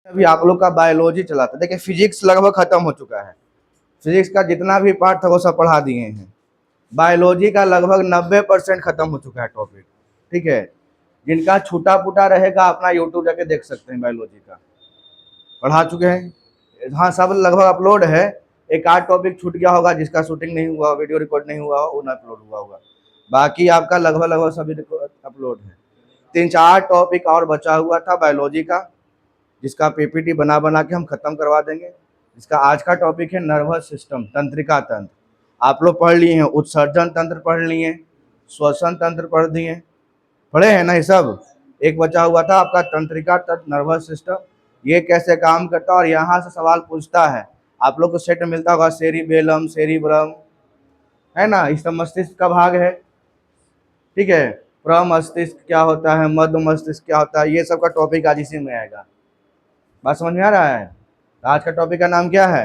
अभी आप लोग का बायोलॉजी चला था, देखिए फिजिक्स लगभग खत्म हो चुका है। फिजिक्स का जितना भी पार्ट था वो सब पढ़ा दिए हैं। बायोलॉजी का लगभग 90% खत्म हो चुका है टॉपिक। ठीक है, जिनका छूटा फूटा रहेगा अपना यूट्यूब जाके देख सकते हैं, बायोलॉजी का पढ़ा चुके हैं। हाँ, सब लगभग अपलोड है। एक आध टॉपिक छूट गया होगा, जिसका शूटिंग नहीं हुआ, वीडियो रिकॉर्ड नहीं हुआ, वो ना अपलोड हुआ होगा। बाकी आपका लगभग लगभग सभी अपलोड है। 3-4 टॉपिक और बचा हुआ था बायोलॉजी का, जिसका पीपीटी बना बना के हम खत्म करवा देंगे। इसका आज का टॉपिक है नर्वस सिस्टम, तंत्रिका तंत्र। आप लोग पढ़ लिए हैं, उत्सर्जन तंत्र पढ़ लिए, श्वसन तंत्र पढ़ दिए, पढ़े हैं ना ये सब। एक बचा हुआ था आपका तंत्रिका तंत्र, नर्वस सिस्टम, ये कैसे काम करता है। और यहाँ से सवाल पूछता है, आप लोग को सेट में मिलता होगा सेरिबेलम, सेरिब्रम, है ना, इस सब मस्तिष्क का भाग है। ठीक है, प्रमस्तिष्क क्या होता है, मध्य मस्तिष्क क्या होता है, ये सब का टॉपिक आज इसी में आएगा। बात समझ में आ रहा है। आज का टॉपिक का नाम क्या है,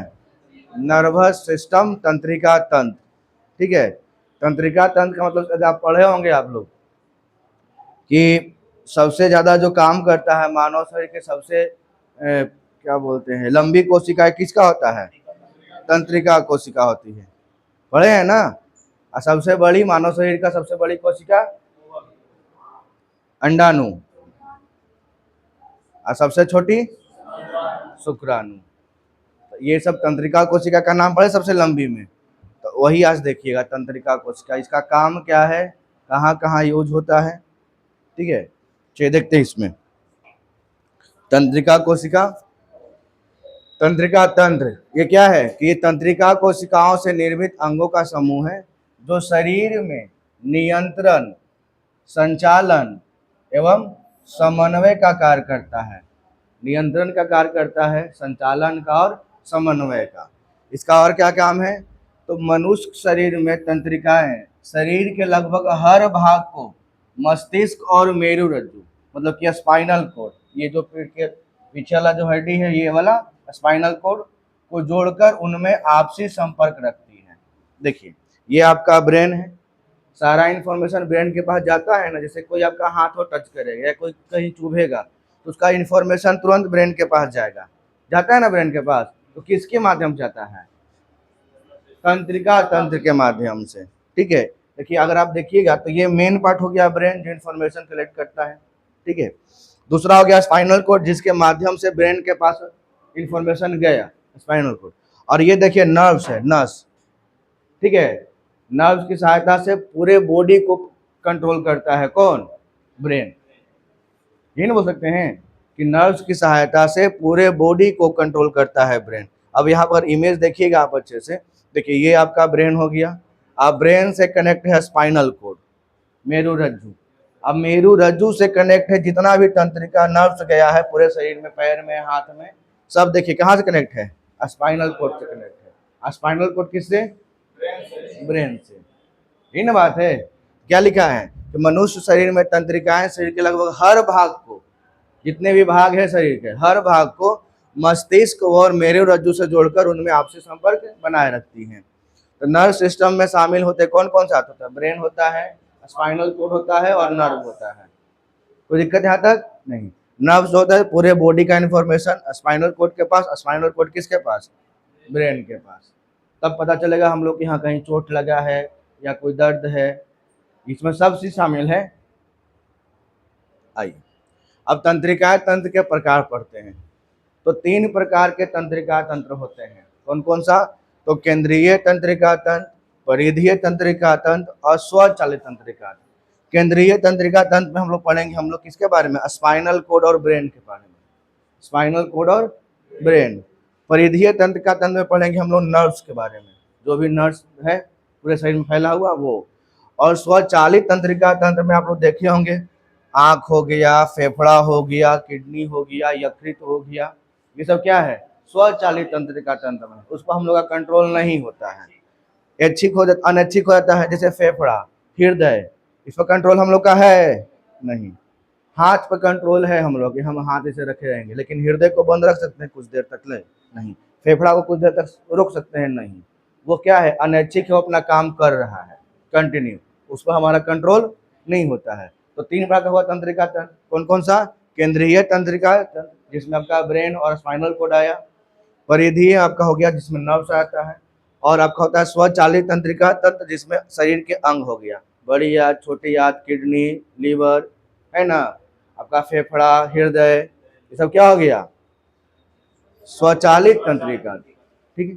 नर्वस सिस्टम, तंत्रिका तंत्र। ठीक है, तंत्रिका तंत्र का मतलब आप पढ़े होंगे आप लोग कि सबसे ज्यादा जो काम करता है मानव शरीर के, सबसे क्या बोलते हैं, लंबी कोशिका किसका होता है, तंत्रिका कोशिका होती है। पढ़े हैं ना। और सबसे बड़ी मानव शरीर का सबसे बड़ी कोशिका अंडाणु, और सबसे छोटी शुक्राणु। ये सब तंत्रिका कोशिका का नाम पड़े सबसे लंबी में, तो वही आज देखिएगा तंत्रिका कोशिका, इसका काम क्या है, कहाँ कहाँ यूज होता है। ठीक है, चलिए देखते हैं इसमें। तंत्रिका कोशिका, तंत्रिका तंत्र, ये क्या है कि ये तंत्रिका कोशिकाओं से निर्मित अंगों का समूह है जो शरीर में नियंत्रण, संचालन एवं समन्वय का कार्य करता है। नियंत्रण का कार्य करता है, संचालन का और समन्वय का। इसका और क्या काम है, तो मनुष्य शरीर में तंत्रिकाएं शरीर के लगभग हर भाग को, मस्तिष्क और मेरुरज्जु मतलब कि स्पाइनल कोड, ये जो पीठ के पीछे वाला जो हड्डी है, ये वाला स्पाइनल कोड को जोड़कर उनमें आपसी संपर्क रखती है। देखिए, ये आपका ब्रेन है, सारा इन्फॉर्मेशन ब्रेन के पास जाता है ना। जैसे कोई आपका हाथ हो टच करेगा या कोई कहीं चुभेगा तो उसका इन्फॉर्मेशन तुरंत ब्रेन के पास जाएगा, जाता है ना ब्रेन के पास। तो किसके माध्यम से जाता है, तंत्रिका तंत्र के माध्यम से। ठीक है, देखिए अगर आप देखिएगा तो ये मेन पार्ट हो गया ब्रेन, जो इन्फॉर्मेशन कलेक्ट करता है। ठीक है, दूसरा हो गया स्पाइनल कोड, जिसके माध्यम से ब्रेन के पास इंफॉर्मेशन गया, स्पाइनल कोड। और ये देखिए नर्व्स है, नर्व्स। ठीक है, नर्व्स की सहायता से पूरे बॉडी को कंट्रोल करता है कौन, ब्रेन। ये नहीं बोल सकते हैं कि नर्व्स की सहायता से पूरे बॉडी को कंट्रोल करता है ब्रेन। अब यहाँ पर इमेज देखिएगा आप अच्छे से। देखिए ये आपका ब्रेन हो गया, अब ब्रेन से कनेक्ट है स्पाइनल कोड, मेरुरज्जु। अब मेरुरज्जु से कनेक्ट है जितना भी तंत्रिका नर्व्स गया है पूरे शरीर में, पैर में, हाथ में, सब देखिए कहाँ से कनेक्ट है, स्पाइनल कोड से कनेक्ट है। स्पाइनल कोड किससे, ब्रेन से। यही ना बात है। क्या लिखा है कि मनुष्य शरीर में तंत्रिकाएं शरीर के लगभग हर भाग को, जितने भी भाग है शरीर के, हर भाग को मस्तिष्क और मेरुरज्जु से जोड़कर उनमें आपसी संपर्क बनाए रखती हैं। तो नर्व सिस्टम में शामिल होते कौन कौन सा होता है, ब्रेन होता है, स्पाइनल कोड होता है और नर्व होता है। कोई दिक्कत यहाँ तक नहीं। नर्व्स होता है पूरे बॉडी का इंफॉर्मेशन स्पाइनल कोड के पास, स्पाइनल कोड किसके पास, ब्रेन के पास। तब पता चलेगा हम लोग के यहाँ कहीं चोट लगा है या कोई दर्द है, इसमें सब चीज शामिल है। आइए अब तंत्रिका तंत्र के प्रकार पढ़ते हैं। तो 3 प्रकार के तंत्रिका तंत्र होते हैं, कौन कौन सा, तो केंद्रीय तंत्रिका तंत्र, परिधीय तंत्रिका तंत्र और स्वचालित तंत्रिका तंत्र। केंद्रीय तंत्रिका तंत्र में हम लोग पढ़ेंगे, हम लोग किसके बारे में, स्पाइनल कोड और ब्रेन के बारे में, स्पाइनल कोड और ब्रेन। परिधीय तंत्रिका तंत्र में पढ़ेंगे हम लोग नर्व्स के बारे में, जो भी नर्व्स है पूरे शरीर में फैला हुआ वो। और स्वचालित तंत्रिका तंत्र में आप लोग देखे होंगे, आँख हो गया, फेफड़ा हो गया, किडनी हो गया, यकृत हो गया, ये सब क्या है, स्वचालित तंत्रिका तंत्र में। उसको हम लोग का कंट्रोल नहीं होता है, ऐच्छिक हो जाता, अनैच्छिक हो जाता है। जैसे फेफड़ा, हृदय, इस पर कंट्रोल हम लोग का है नहीं। हाथ पर कंट्रोल है हम लोग कि हम हाथ ऐसे रखे रहेंगे, लेकिन हृदय को बंद रख सकते हैं कुछ देर तक ले नहीं, फेफड़ा को कुछ देर तक रोक सकते हैं नहीं। वो क्या है, अनैच्छिक है, वो अपना काम कर रहा है कंटिन्यू, उस पर हमारा कंट्रोल नहीं होता है। तो 3 प्रकार का हुआ तंत्रिका तंत्र, कौन कौन सा, केंद्रीय तंत्रिका जिसमें आपका ब्रेन और स्पाइनल कोड आया। परिधीय आपका हो गया जिसमें नर्व्स आता है। और आपका होता है स्वचालित तंत्रिका तंत्र जिसमें शरीर के अंग हो गया, बड़ी आंत, छोटी आंत, किडनी, लीवर, है ना, आपका फेफड़ा, हृदय, ये सब क्या हो गया, स्वचालित तंत्रिका। ठीक है,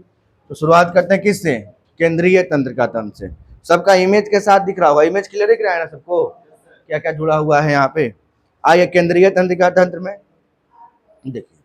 तो शुरुआत करते हैं किससे, केंद्रीय तंत्रिका तंत्र से। सबका इमेज के साथ दिख रहा होगा, इमेज क्लियर दिख रहा है ना सबको, क्या क्या जुड़ा हुआ है यहाँ पे। आइए केंद्रीय तंत्रिका तंत्र में देखिए,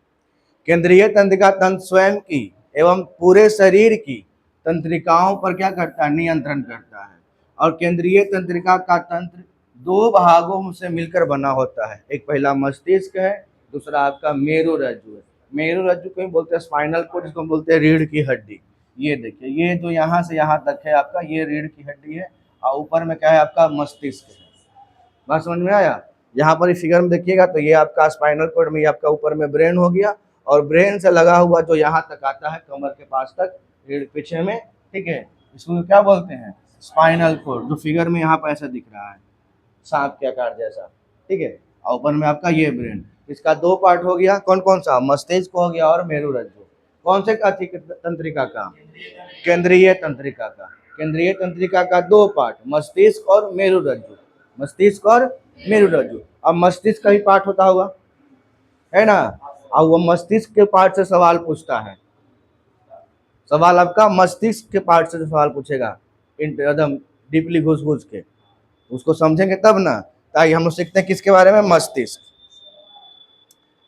केंद्रीय तंत्रिका तंत्र स्वयं की एवं पूरे शरीर की तंत्रिकाओं पर क्या करता है, नियंत्रण करता है। और केंद्रीय तंत्रिका का तंत्र दो भागों से मिलकर बना होता है, एक पहला मस्तिष्क है, दूसरा आपका मेरु रज्जु है। मेरु रज्जु को बोलते हैं स्पाइनल कोड, जिसको बोलते हैं रीढ़ की हड्डी। ये देखिए, ये जो यहाँ से यहाँ तक है आपका, ये रीढ़ की हड्डी है, और ऊपर में क्या है आपका, मस्तिष्क है। बात समझ में आया। यहाँ पर इस फिगर में देखिएगा तो ये आपका स्पाइनल कोड में, ये आपका ऊपर में ब्रेन हो गया, और ब्रेन से लगा हुआ जो यहाँ तक आता है कमर के पास तक, रीढ़ पीछे में, ठीक है, इसको क्या बोलते हैं, स्पाइनल कोड, जो फिगर में यहाँ पर ऐसा दिख रहा है, सांप के आकार जैसा, ठीक है। और ऊपर में आपका ये ब्रेन, इसका दो पार्ट हो गया, कौन कौन सा, मस्तिष्क हो गया और मेरुरज्जु। कौन से तंत्रिका का, केंद्रीय तंत्रिका का। केंद्रीय तंत्रिका का दो पार्ट, मस्तिष्क और मेरुरज्जु, मस्तिष्क और मेरुरज्जु। अब मस्तिष्क का ही पार्ट होता होगा, है ना, और वो मस्तिष्क के पार्ट से सवाल पूछता है, सवाल आपका मस्तिष्क के पार्ट से सवाल पूछेगा, एकदम डीपली घुस घुस के, उसको समझेंगे तब ना। ताकि हम लोग सीखते हैं किसके बारे में, मस्तिष्क।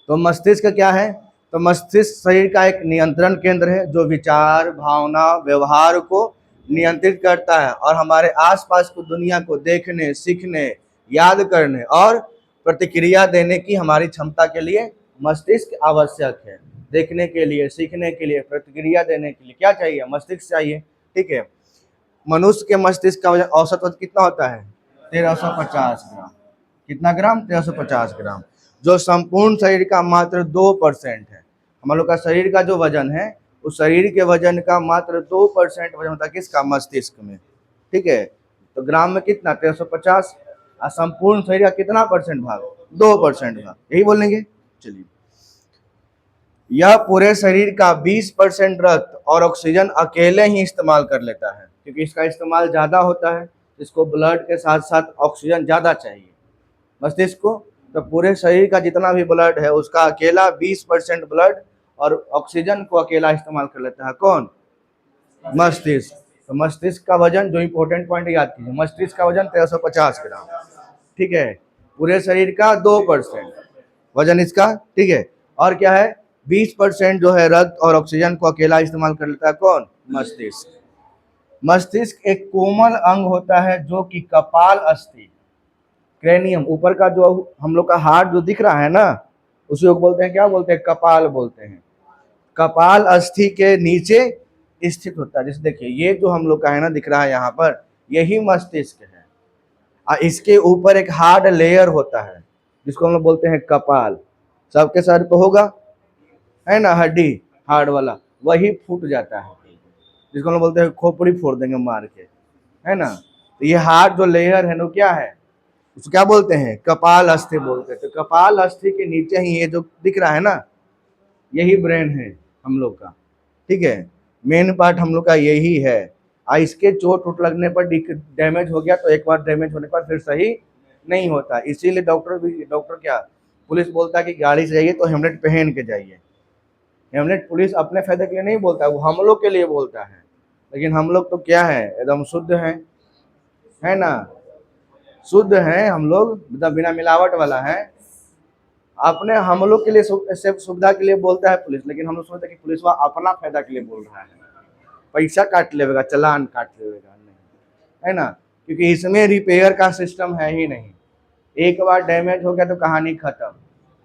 तो मस्तिष्क क्या है, तो मस्तिष्क शरीर का एक नियंत्रण केंद्र है जो विचार, भावना, व्यवहार को नियंत्रित करता है और हमारे आसपास को दुनिया को देखने, सीखने, याद करने और प्रतिक्रिया देने की हमारी क्षमता के लिए मस्तिष्क आवश्यक है। देखने के लिए, सीखने के लिए, प्रतिक्रिया देने के लिए क्या चाहिए, मस्तिष्क चाहिए। ठीक है, मनुष्य के मस्तिष्क का वजन औसत वजन कितना होता है, 1350 ग्राम। कितना ग्राम, 1350 ग्राम, जो संपूर्ण शरीर का मात्र 2% है। हम लोग का शरीर का जो वजन है, उस शरीर के वजन का मात्र 2% वजन होता है किसका, मस्तिष्क में। ठीक है, तो ग्राम में कितना, 1350, और संपूर्ण शरीर का कितना परसेंट भाग, 2% भाग, यही बोलेंगे। चलिए, यह पूरे शरीर का 20% रक्त और ऑक्सीजन अकेले ही इस्तेमाल कर लेता है, क्योंकि इसका इस्तेमाल ज़्यादा होता है, इसको ब्लड के साथ साथ ऑक्सीजन ज़्यादा चाहिए मस्तिष्क को। तो पूरे शरीर का जितना भी ब्लड है उसका अकेला 20% ब्लड और ऑक्सीजन को अकेला इस्तेमाल कर लेता है, कौन, मस्तिष्क। तो मस्तिष्क का वजन, जो इंपॉर्टेंट पॉइंट याद कीजिए, मस्तिष्क का वजन 1350 ग्राम। ठीक है, पूरे शरीर का 2% वजन इसका। ठीक है, और क्या है, 20% जो है रक्त और ऑक्सीजन को अकेला इस्तेमाल कर लेता है, कौन, मस्तिष्क। मस्तिष्क एक कोमल अंग होता है जो कि कपाल अस्थि, क्रेनियम, ऊपर का जो हम लोग का हार्ट जो दिख रहा है ना, उसे बोलते हैं, क्या बोलते हैं, कपाल बोलते हैं। कपाल अस्थि के नीचे स्थित होता है। जैसे देखिए, ये जो हम लोग का है ना दिख रहा है यहाँ पर, यही मस्तिष्क है, और इसके ऊपर एक हार्ड लेयर होता है जिसको हम लोग बोलते हैं कपाल। सबके सर पे होगा, है ना, हड्डी हार्ड वाला, वही फूट जाता है, जिसको हम लोग बोलते हैं खोपड़ी फोड़ देंगे मार के, है ना। तो ये हार्ड जो लेयर है ना, क्या है, उसको क्या बोलते हैं, कपाल अस्थि बोलते हैं। तो कपाल अस्थि के नीचे ही ये जो दिख रहा है ना, यही ब्रेन है हम लोग का। ठीक है, मेन पार्ट हम लोग का यही है। इसके चोट उट लगने पर डैमेज हो गया तो एक बार डैमेज होने पर फिर सही नहीं होता, इसीलिए डॉक्टर क्या, पुलिस बोलता है कि गाड़ी से जाइए तो हेलमेट पहन के जाइए। हेमलेट पुलिस अपने फायदे के लिए नहीं बोलता है, वो हम लोग के लिए बोलता है। लेकिन हम लोग तो क्या है, एकदम शुद्ध हैं, है ना, शुद्ध हैं हम लोग, मतलब बिना मिलावट वाला है। अपने हम लोग के लिए सिर्फ सुविधा के लिए बोलता है पुलिस, लेकिन हम लोग सोचते हैं कि पुलिस वाला अपना फायदा के लिए बोल रहा है, पैसा काट लेगा, चलान काट लेगा, नहीं, है ना, क्योंकि इसमें रिपेयर का सिस्टम है ही नहीं। एक बार डैमेज हो गया तो कहानी खत्म,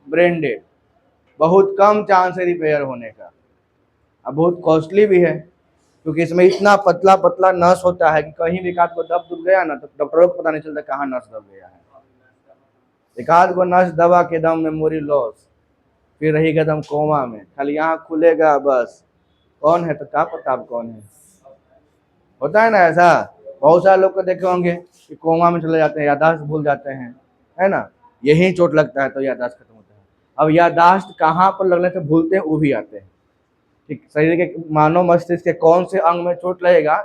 ब्रेन डेड, बहुत कम चांस है रिपेयर होने का। अब बहुत कॉस्टली भी है, क्योंकि इसमें इतना पतला पतला नस होता है कि कहीं भी एक आध को दब दुब गया ना तो डॉक्टरों को पता नहीं चलता कहाँ नस दब गया है। एक आध को नस दबा के दम मेमोरी लॉस, फिर रही एकदम कोमा में, खाली यहाँ खुलेगा बस, कौन है तो क्या पता आप कौन है। होता है ना ऐसा, बहुत सारे लोग को देखे होंगे कि कोमा में चले जाते हैं, याददाश्त भूल जाते हैं, है ना, यही चोट लगता है तो याददाश्त खत्म होता है। अब याददाश्त कहाँ पर लगने से भूलते हैं वो भी आते हैं। ठीक, शरीर के मानव मस्तिष्क के कौन से अंग में चोट लगेगा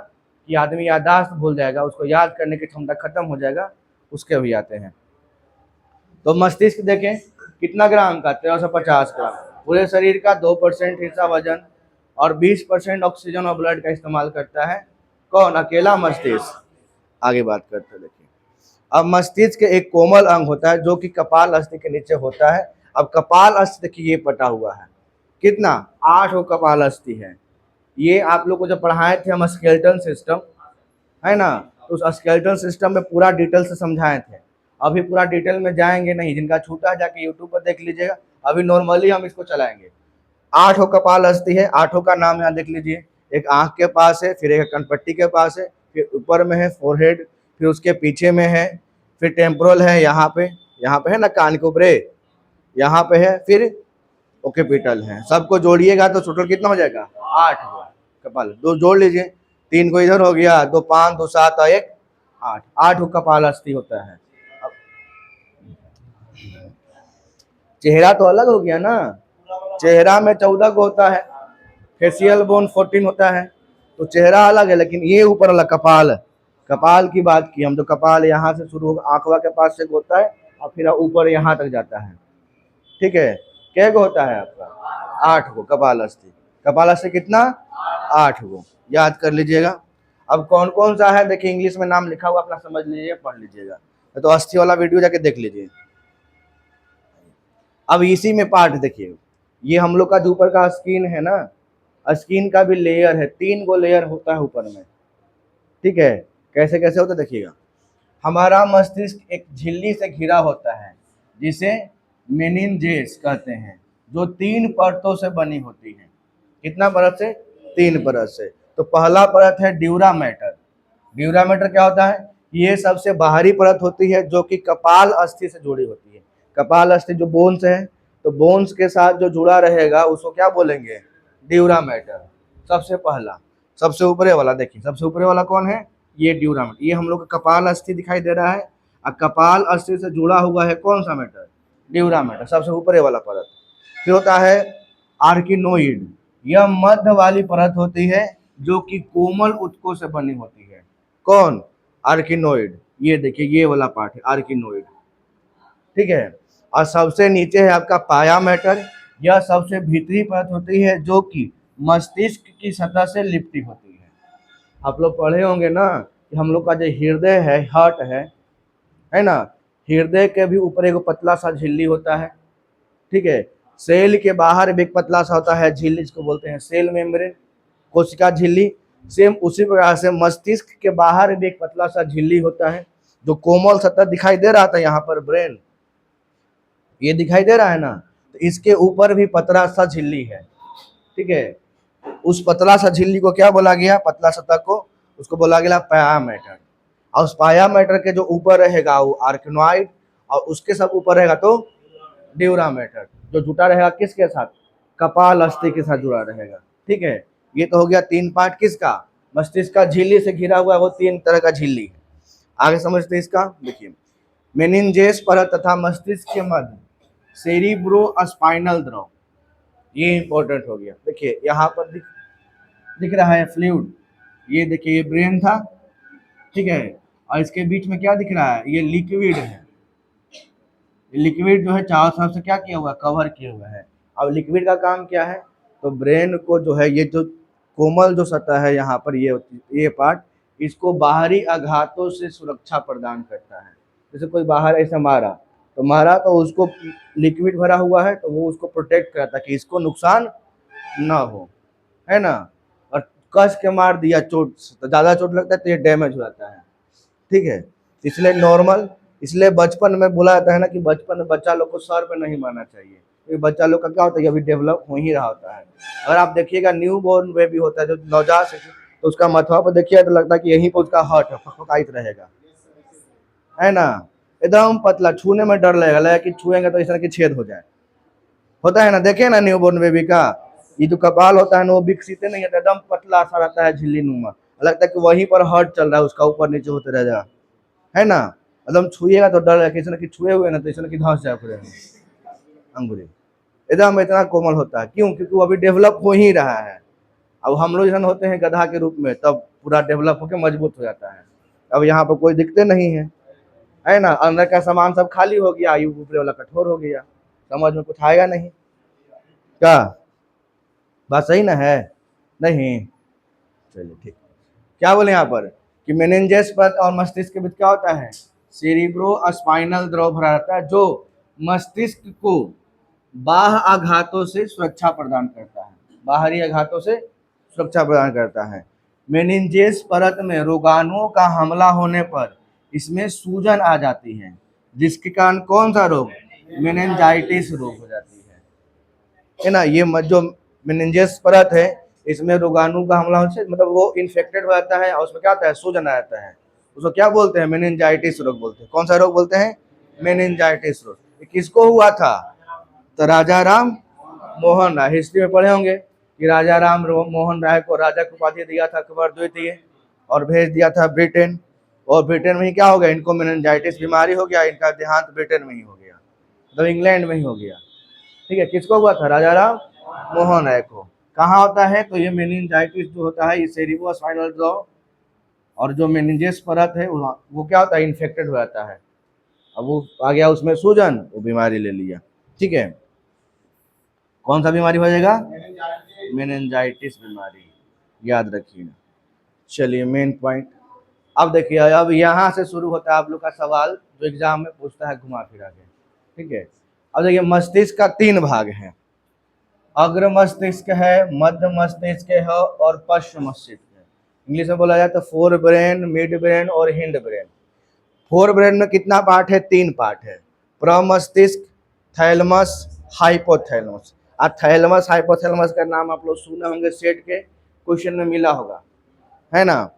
कि आदमी याददाश्त भूल जाएगा, उसको याद करने की क्षमता खत्म हो जाएगा, उसके भी आते हैं। तो मस्तिष्क देखें कितना ग्राम का, 1350 ग्राम। पूरे शरीर का 2% हिस्सा वजन और 20% ऑक्सीजन और ब्लड का इस्तेमाल करता है। कौन? अकेला मस्तिष्क। आगे बात करते हैं, देखिए अब मस्तिष्क एक कोमल अंग होता है जो कि कपाल अस्थि के नीचे होता है। अब कपाल अस्थि देखिए ये पटा हुआ है, कितना? 8 कपाल अस्थि है। ये आप लोग को जब पढ़ाए थे हम स्केलेटल सिस्टम, है ना, तो उस स्केलेटल सिस्टम में पूरा डिटेल से समझाए थे। अभी पूरा डिटेल में जाएंगे नहीं, जिनका छूटा है जाके यूट्यूब पर देख लीजिएगा। अभी नॉर्मली हम इसको चलाएंगे। 8 कपाल अस्थि है, 8 का नाम यहाँ देख लीजिए। एक आंख के पास है, फिर एक कनपट्टी के पास है, फिर ऊपर में है फोरहेड, फिर उसके पीछे में है, फिर टेम्पोरल है यहाँ पे है ना, कान के ऊपरे यहाँ पे है, फिर ओकेपिटल है। सबको जोड़िएगा तो टोटल कितना हो जाएगा? 8 हुआ कपाल। दो जोड़ लीजिए, 3 को इधर हो गया, 2 5 2 7 और 1 8, 8 कपाल अस्थि होता है। चेहरा तो अलग हो गया ना, चेहरा में 14 को होता है, फेशियल बोन 14 होता है, तो चेहरा अलग है, लेकिन ये ऊपर वाला कपाल, कपाल की बात की हम, तो कपाल यहाँ से शुरू होगा, आंखवा के पास से होता है और फिर ऊपर यहाँ तक जाता है। ठीक है, क्या को होता है आपका? 8 को कपाल अस्थि। कपाल अस्थि कितना? 8 को, याद कर लीजिएगा। अब कौन कौन सा है देखिए, इंग्लिश में नाम लिखा हुआ, अपना समझ लीजिए, पढ़ लीजिएगा, तो अस्थि वाला वीडियो जाके देख लीजिए। अब इसी में पार्ट देखिए, ये हम लोग का जो ऊपर का स्किन है ना, स्किन का भी लेयर है, 3 गो लेयर होता है ऊपर में। ठीक है, कैसे कैसे होता है देखिएगा। हमारा मस्तिष्क एक झिल्ली से घिरा होता है जिसे मेनिनजेस कहते हैं, जो 3 परतों से बनी होती है। कितना परत से? 3 परत से। तो पहला परत है ड्यूरा मैटर। ड्यूरा मैटर क्या होता है? ये सबसे बाहरी परत होती है जो कि कपाल अस्थि से जुड़ी होती है। कपाल अस्थि जो बोन्स है, तो बोन्स के साथ जो जुड़ा रहेगा उसको क्या बोलेंगे? Dura mater. सबसे पहला, सबसे ऊपरे वाला देखिए, सबसे ऊपरे वाला कौन है? ये ड्यूरा मैटर। ये हम लोग का कपाल अस्थि दिखाई दे रहा है, और कपाल अस्थि से जुड़ा हुआ है कौन सा मैटर? ड्यूरा मैटर, सबसे ऊपरे वाला परत। फिर होता है आर्किनोइड। यह मध्य वाली परत होती है जो कि कोमल ऊतकों से बनी होती है। कौन? आर्किनोइड। ये देखिए ये वाला पार्ट है आर्किनोइड। ठीक है, और सबसे नीचे है आपका पाया मैटर। यह सबसे भीतरी परत होती है जो कि मस्तिष्क की सतह से लिपटी होती है। आप लोग पढ़े होंगे ना कि हम लोग का जो हृदय है, हार्ट है ना, हृदय के भी ऊपर एक पतला सा झिल्ली होता है। ठीक है, सेल के बाहर भी एक पतला सा होता है झिल्ली, जिसको बोलते हैं सेल मेम्ब्रेन, कोशिका झिल्ली। सेम उसी प्रकार से मस्तिष्क के बाहर भी एक पतला सा झिल्ली होता है, जो कोमल सतह दिखाई दे रहा था यहाँ पर, ब्रेन ये दिखाई दे रहा है ना, तो इसके ऊपर भी पतला सा झिल्ली है। ठीक है, उस पतला सा झिल्ली को क्या बोला गया? पतला सतह को, उसको बोला गया पाया मैटर। और उस पाया मैटर के जो ऊपर रहेगा वो आर्किनोइड, और उसके सब ऊपर रहेगा तो ड्यूरा मैटर, जो जुटा रहेगा किसके साथ? कपाल अस्थि के साथ जुड़ा रहेगा। ठीक है, ये तो हो गया 3 पार्ट किसका? मस्तिष्क का झिल्ली से घिरा हुआ, वो 3 तरह का झिल्ली है। आगे समझते हैं इसका, देखिए मेनिनजेस परत तथा मस्तिष्क के मध्य सेरिब्रो स्पाइनल द्रव, ये इंपॉर्टेंट हो गया। देखिए यहाँ पर दिख रहा है फ्लूइड, ये देखिए ये ब्रेन था। ठीक है, और इसके बीच में क्या दिख रहा है? ये लिक्विड है। लिक्विड जो है चारों तरफ से क्या किया हुआ? कवर किया हुआ है। अब लिक्विड का काम क्या है? तो ब्रेन को जो है, ये जो कोमल जो सतह है यहाँ पर, ये पार्ट, इसको बाहरी आघातों से सुरक्षा प्रदान करता है। जैसे कोई बाहर ऐसे मारा तो उसको लिक्विड भरा हुआ है, तो वो उसको प्रोटेक्ट करता है कि इसको नुकसान ना हो, है ना। और कस के मार दिया चोट, तो ज़्यादा चोट लगता है तो ये डैमेज हो जाता है। ठीक है, इसलिए नॉर्मल, इसलिए बचपन में बोला जाता है ना कि बचपन में बच्चा लोग को सर पे नहीं मारना चाहिए, क्योंकि बच्चा लोग का क्या होता है, अभी डेवलप हो ही रहा होता है। अगर आप देखिएगा न्यू बोर्न बेबी होता है जो नवजात शिशु, तो उसका मथवा पर देखिए तो लगता है कि यहीं पर उसका हार्ट है, फकफकाइत रहेगा, है ना, एकदम पतला, छूने में डर लगेगा कि छुएंगे तो इस तरह की छेद हो जाए, होता है ना। देखे ना न्यू बोर्न बेबी का ये जो कपाल होता है ना, वो विकसित नहीं है, एकदम पतला सा रहता है, झिल्ली नुमा, लगता है कि वहीं पर हार्ट चल रहा है उसका, ऊपर नीचे होते रह जाएगा, है ना। एकदम छुएगा तो डर है, किसी न कि छुए हुए ना तो इस की धंस जाए पूरे अंगूरी। एकदम इतना कोमल होता है। क्यों? क्योंकि वो अभी डेवलप हो ही रहा है। अब हम लोग जैसे होते हैं गधा के रूप में, तब पूरा डेवलप होकर मजबूत हो जाता है। अब यहाँ पर कोई दिखते नहीं है ना, अंदर का सामान सब खाली हो गया, ऊपर वाला कठोर हो गया, समझ में कुछ आएगा नहीं। क्या बात सही ना है? नहीं, चलिए ठीक। क्या बोले यहाँ पर कि मेनिंजेस पर और मस्तिष्क के बीच क्या होता है? सेरिब्रो स्पाइनल द्रव भरा रहता है, जो मस्तिष्क को बाह्य आघातों से सुरक्षा प्रदान करता है, बाहरी आघातों से सुरक्षा प्रदान करता है। मेनिंजेस परत में रोगाणुओं का हमला होने पर इसमें सूजन आ जाती है, जिसके कारण कौन सा रोग? मेनिंजाइटिस रोग हो जाती है ना। ये जो मेनिंजेस परत है, इसमें रोगाणु का हमला होने से मतलब वो इन्फेक्टेड हो जाता है और उसमें क्या होता है? सूजन आ जाता है। उसको क्या बोलते हैं? मेनिंजाइटिस रोग बोलते हैं। कौन सा रोग बोलते हैं? मेनिंजाइटिस रोग। ये किसको हुआ था? तो राजा राम मोहन राय, हिस्ट्री में पढ़े होंगे कि राजा राम मोहन राय को राजा की उपाधि दिया था अकबर द्वितीय, और भेज दिया था ब्रिटेन। और ब्रिटेन में ही क्या हो गया? इनको मेनिंजाइटिस बीमारी हो गया, इनका देहांत ब्रिटेन में ही हो गया, मतलब इंग्लैंड में ही हो गया। ठीक है, किसको हुआ था? राजा राम मोहन राय को। कहाँ होता है? तो ये मेनिंजाइटिस जो होता है, ये सेरिब्रो स्पाइनल ड्रॉ और जो मेनिंजेस परत है वो क्या होता है? इन्फेक्टेड हो जाता है। अब वो आ गया उसमें सूजन, वो बीमारी ले लिया। ठीक है, कौन सा बीमारी हो जाएगा? मेनिंजाइटिस बीमारी, याद रखिए। चलिए मेन पॉइंट अब देखिए, अब यहाँ से शुरू होता है आप लोग का सवाल जो एग्जाम में पूछता है घुमा फिरा के। ठीक है, अब देखिए मस्तिष्क का 3 भाग है, अग्र मस्तिष्क है, मध्य मस्तिष्क है और पश्च मस्तिष्क है। इंग्लिश में बोला जाए तो फोर ब्रेन, मिड ब्रेन और हिंड ब्रेन। फोर ब्रेन में कितना पार्ट है? 3 पार्ट है, प्रमस्तिष्क, थैलमस, हाइपोथैलमस। और थैलमस हाइपोथैलमस का नाम आप लोग सुने होंगे, सेट के क्वेश्चन में मिला होगा, है ना।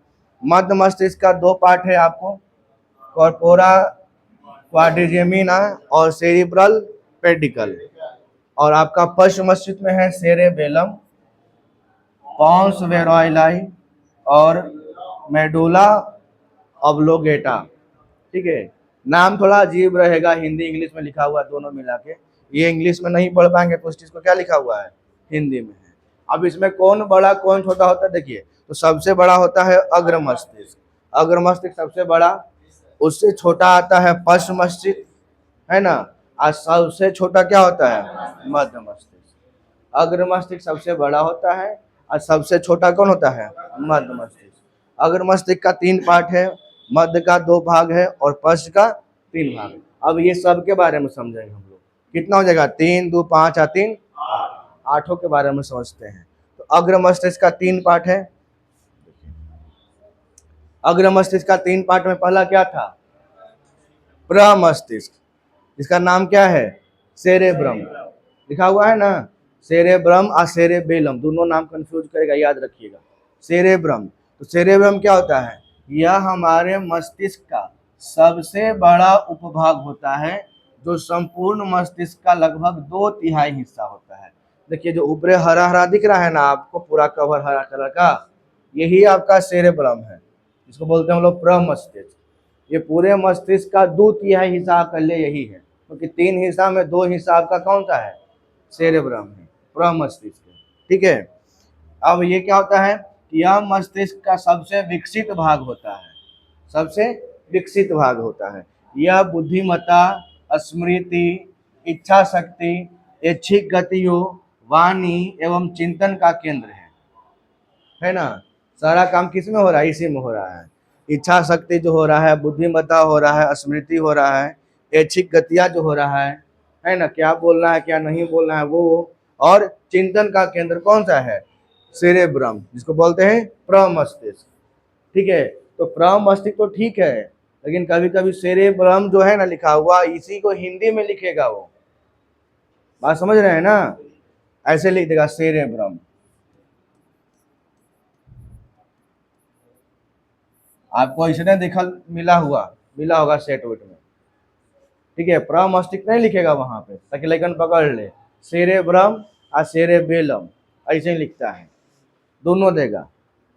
मध्य मस्तिष्क का 2 पार्ट है आपको, कॉर्पोरा क्वाड्रिजेमिना और सेरिब्रल पेडिकल। और आपका पश्च मस्तिष्क में है सेरेबेलम, पॉन्स वेरोइलाई और मेडुला ऑब्लोंगेटा। ठीक है, नाम थोड़ा अजीब रहेगा, हिंदी इंग्लिश में लिखा हुआ है दोनों मिला के। ये इंग्लिश में नहीं पढ़ पाएंगे तो इस चीज को क्या लिखा हुआ है? हिंदी में है। अब इसमें कौन बड़ा कौन छोटा होता है? देखिए, तो सबसे बड़ा होता है अग्र मस्तिष्क, अग्र मस्तिष्क सबसे बड़ा, उससे छोटा आता है पश्च मस्तिष्क, है ना। और सबसे छोटा क्या होता है? मध्य मस्तिष्क। अग्र मस्तिष्क सबसे बड़ा होता है और सबसे छोटा कौन होता है? मध्य मस्तिष्क। अग्र मस्तिष्क का 3 पार्ट है, मध्य का 2 भाग है और पश्च का 3 भाग है। अब ये सब के बारे में समझेंगे हम लोग। कितना हो जाएगा? 3 2 5 और 3 8 के बारे में समझते हैं। तो अग्र मस्तिष्क का 3 पार्ट है। अग्र मस्तिष्क का 3 पार्ट में पहला क्या था? प्रमस्तिष्क, इसका नाम क्या है? सेरेब्रम, लिखा हुआ है ना। सेरेब्रम और सेरेबेलम दोनों नाम कंफ्यूज करेगा, याद रखिएगा। सेरेब्रम, तो सेरेब्रम क्या होता है? यह हमारे मस्तिष्क का सबसे बड़ा उपभाग होता है, जो संपूर्ण मस्तिष्क का लगभग 2/3 हिस्सा होता है। देखिए जो ऊपर हरा हरा दिख रहा है ना आपको, पूरा कवर हरा कलर का, यही आपका सेरेब्रम है, इसको बोलते हैं हम लोग प्रमस्तिष्क। ये पूरे मस्तिष्क का 2/3 हिस्सा कर ले यही है, क्योंकि 3 हिस्सा में 2 हिस्सा आपका कौन सा है? सेरेब्रम है, प्रमस्तिष्क है। ठीक है, अब ये क्या होता है? यह मस्तिष्क का सबसे विकसित भाग होता है, सबसे विकसित भाग होता है। यह बुद्धिमत्ता, स्मृति, इच्छा शक्ति, ऐच्छिक गतियों, वाणी एवं चिंतन का केंद्र है ना। सारा काम किस में हो रहा है? इसी में हो रहा है। इच्छा शक्ति जो हो रहा है, बुद्धिमत्ता हो रहा है, स्मृति हो रहा है, ऐच्छिक गतियां जो हो रहा है ना, क्या बोलना है क्या नहीं बोलना है वो, और चिंतन का केंद्र कौन सा है? सेरेब्रम, जिसको बोलते हैं प्रमस्तिष्क। ठीक है, तो प्रमस्तिष्क तो ठीक है, लेकिन कभी कभी सेरेब्रम जो है ना लिखा हुआ, इसी को हिंदी में लिखेगा वो, बात समझ रहे हैं ना, ऐसे लिख देगा सेरेब्रम। आपको इसने मिला होगा सेट वेट में। ठीक है, प्रमस्तिष्क नहीं लिखेगा वहां पे, ताकि लेकिन पकड़ ले, सेरेब्रम और सेरेबेलम ऐसे ही लिखता है, दोनों देगा।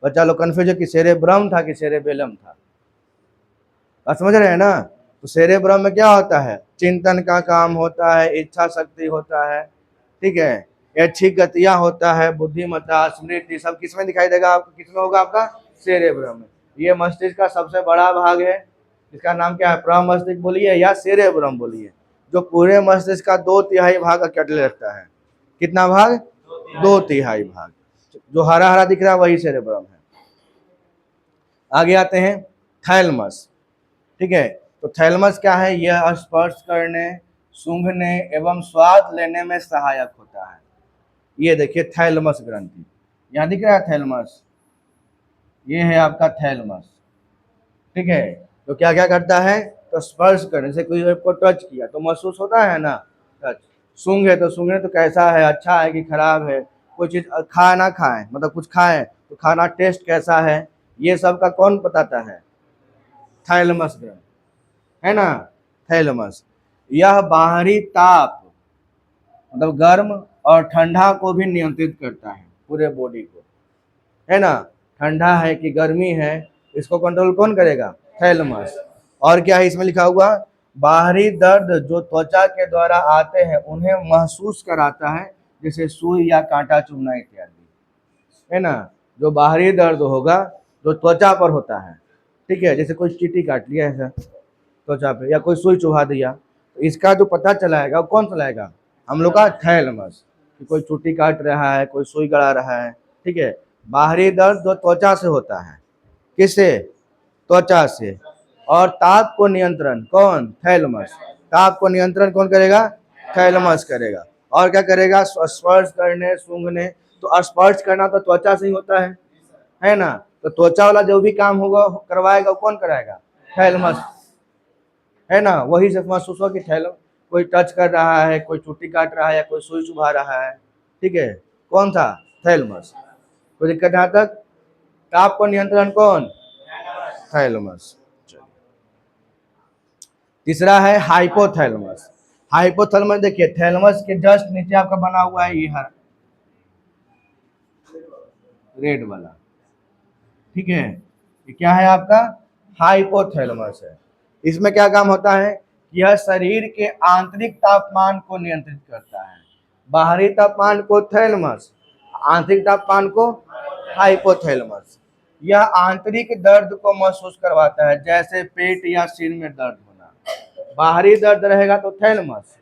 बच्चा लोग कंफ्यूज है कि सेरेब्रम था कि सेरेबेलम था, बात समझ रहे हैं ना। तो सेरेब्रम में क्या होता है? चिंतन का काम होता है, इच्छा शक्ति होता है, ठीक है। ऐच्छिक गतियां होता है, बुद्धिमत्ता, स्मृति, सब किसमें दिखाई देगा आपको, किसमें होगा आपका, सेरेब्रम में। ये मस्तिष्क का सबसे बड़ा भाग है, इसका नाम क्या है, प्रमस्तिष्क बोलिए या सेरेब्रम बोलिए, जो पूरे मस्तिष्क का 2/3 भाग अकेले रखता है। कितना भाग, 2/3 भाग। जो हरा हरा दिख रहा है वही सेरेब्रम है। आगे आते हैं थैलमस, ठीक है। तो थैलमस क्या है, यह स्पर्श करने, सूंघने एवं स्वाद लेने में सहायक होता है। ये देखिए थैलमस ग्रंथि, यहाँ दिख रहा है थैलमस, ये है आपका थैलमस, ठीक है। तो क्या क्या करता है, तो स्पर्श करने से, कोई आपको टच किया तो महसूस होता है ना, टच। सूंघे तो सूंघने तो कैसा है, अच्छा है कि खराब है, कोई चीज खाए ना खाए, मतलब कुछ खाए तो खाना टेस्ट कैसा है, ये सब का कौन बताता है, थैलमस ग्रंथि, है ना, थैलमस। यह बाहरी ताप, मतलब गर्म और ठंडा को भी नियंत्रित करता है, पूरे बॉडी को, है ना। ठंडा है कि गर्मी है, इसको कंट्रोल कौन करेगा, थैलमस। और क्या है इसमें लिखा हुआ, बाहरी दर्द जो त्वचा के द्वारा आते हैं उन्हें महसूस कराता है, जैसे सुई या कांटा चुभना इत्यादि, है ना। जो बाहरी दर्द होगा जो त्वचा पर होता है, ठीक है, जैसे कोई चींटी काट लिया ऐसा त्वचा पे, या कोई सुई चुभा दिया, तो इसका जो पता चलाएगा वो कौन चलाएगा, हम लोग का थैलमस, कि कोई चोटी काट रहा है, कोई सुई गड़ा रहा है, ठीक है। बाहरी दर्द जो त्वचा से होता है, किससे, त्वचा से। और ताप को नियंत्रण कौन, थैलमस। ताप को नियंत्रण कौन करेगा, थैलमस करेगा। और क्या करेगा, स्पर्श करने, सूंघने, तो स्पर्श करना तो त्वचा से ही होता है ना। तो त्वचा वाला जो भी काम होगा करवाएगा वो कौन कराएगा, थैलमस, है ना। वही से महसूस हो कि थैलमस, कोई टच कर रहा है, कोई चुट्टी काट रहा है, या कोई सुई चुभा रहा है, ठीक है, कौन था, थैलमस। कोई दिक्कत यहाँ तक, ताप को नियंत्रण कौन, थैलमस। तीसरा है हाइपोथैलेमस। हाइपोथैलेमस देखिए थैलेमस के जस्ट नीचे आपका बना हुआ है ये हर रेड वाला, ठीक है, ये क्या है आपका, हाइपोथैलेमस है। इसमें क्या काम होता है, यह शरीर के आंतरिक तापमान को नियंत्रित करता है। बाहरी तापमान को थैलेमस, आंतरिक तापमान को हाइपोथैलेमस। यह आंतरिक दर्द को महसूस करवाता है, जैसे पेट या सिर में दर्द होना। बाहरी दर्द रहेगा तो थैलेमस,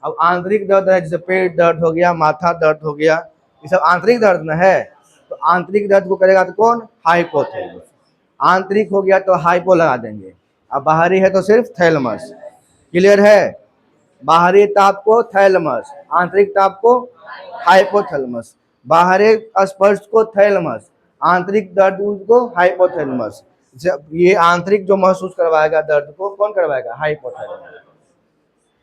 अब आंतरिक दर्द है, जैसे पेट दर्द हो गया, माथा दर्द हो गया, ये सब आंतरिक दर्द में है, तो आंतरिक दर्द को करेगा तो कौन, हाइपोथैलेमस। आंतरिक हो गया तो हाइपो लगा देंगे, अब बाहरी है तो सिर्फ थैलेमस। क्लियर है, बाहरी ताप को थैलेमस, आंतरिक ताप को हाइपोथैलेमस। बाहरी स्पर्श को थैलेमस, आंतरिक दर्द को हाइपोथैलेमस। जब ये आंतरिक जो महसूस करवाएगा दर्द को कौन करवाएगा, हाइपोथैलेमस।